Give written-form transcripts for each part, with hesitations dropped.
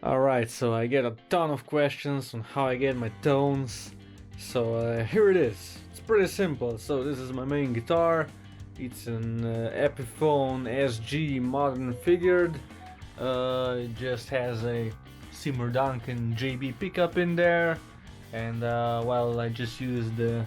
Alright, so I get a ton of questions on how I get my tones. So here it is. It's pretty simple. So this is my main guitar. It's an Epiphone SG modern figured. It just has a Seymour Duncan JB pickup in there. And well, I just use the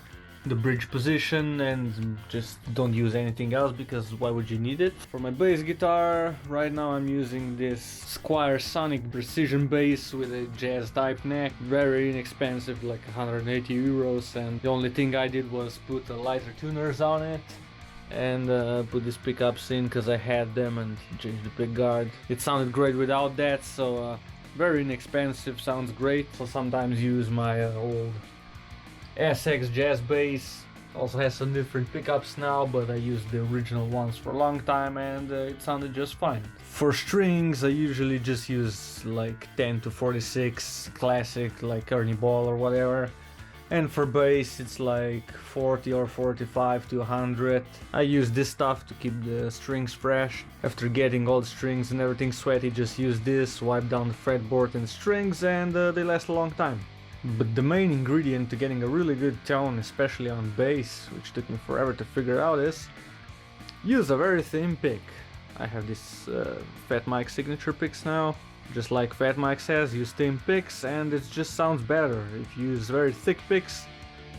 bridge position and just don't use anything else because why would you need it? For my bass guitar, right now I'm using this Squier Sonic Precision bass with a jazz type neck, very inexpensive, like 180 euros, and the only thing I did was put lighter tuners on it and put these pickups in because I had them and changed the pick guard. It sounded great without that, so very inexpensive, sounds great. So sometimes use my old SX Jazz bass, also has some different pickups now, but I used the original ones for a long time and it sounded just fine. For strings I usually just use like 10 to 46 classic, like Ernie Ball or whatever, and for bass it's like 40 or 45 to 100. I use this stuff to keep the strings fresh. After getting all the strings and everything sweaty, just use this, wipe down the fretboard and strings, and they last a long time. But the main ingredient to getting a really good tone, especially on bass, which took me forever to figure out, is use a very thin pick. I have this Fat Mike signature picks now. Just like Fat Mike says, use thin picks and it just sounds better. If you use very thick picks,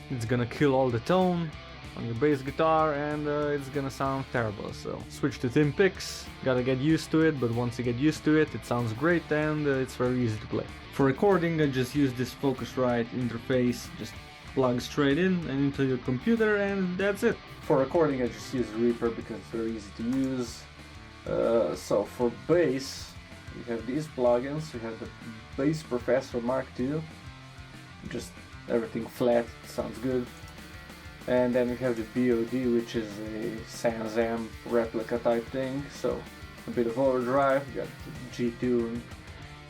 it's gonna kill all the tone on your bass guitar and it's gonna sound terrible. So switch to thin picks, gotta get used to it, but once you get used to it, it sounds great and it's very easy to play. For recording I just use this Focusrite interface, just plug straight in and into your computer and that's it. For recording I just use Reaper because it's very easy to use. So for bass, you have these plugins. You have the Bass Professor Mark II, just everything flat, sounds good. And then we have the BOD, which is a SansAmp replica type thing, so a bit of overdrive. You got the G-Tune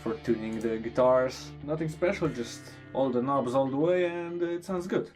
for tuning the guitars. Nothing special, just all the knobs all the way and it sounds good.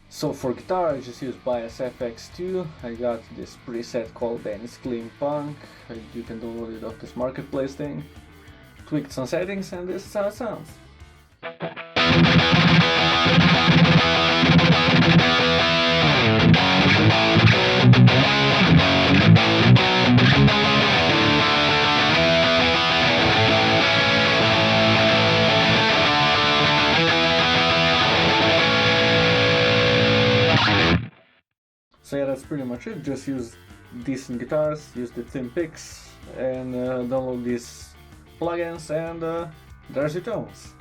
So for guitar I just use Bias FX2. I got this preset called Dennis Clean Punk. You can download it off this marketplace thing. Tweaked some settings and this is how it sounds. So yeah, that's pretty much it. Just use decent guitars, use the thin picks, and download these plugins, and there's your tones.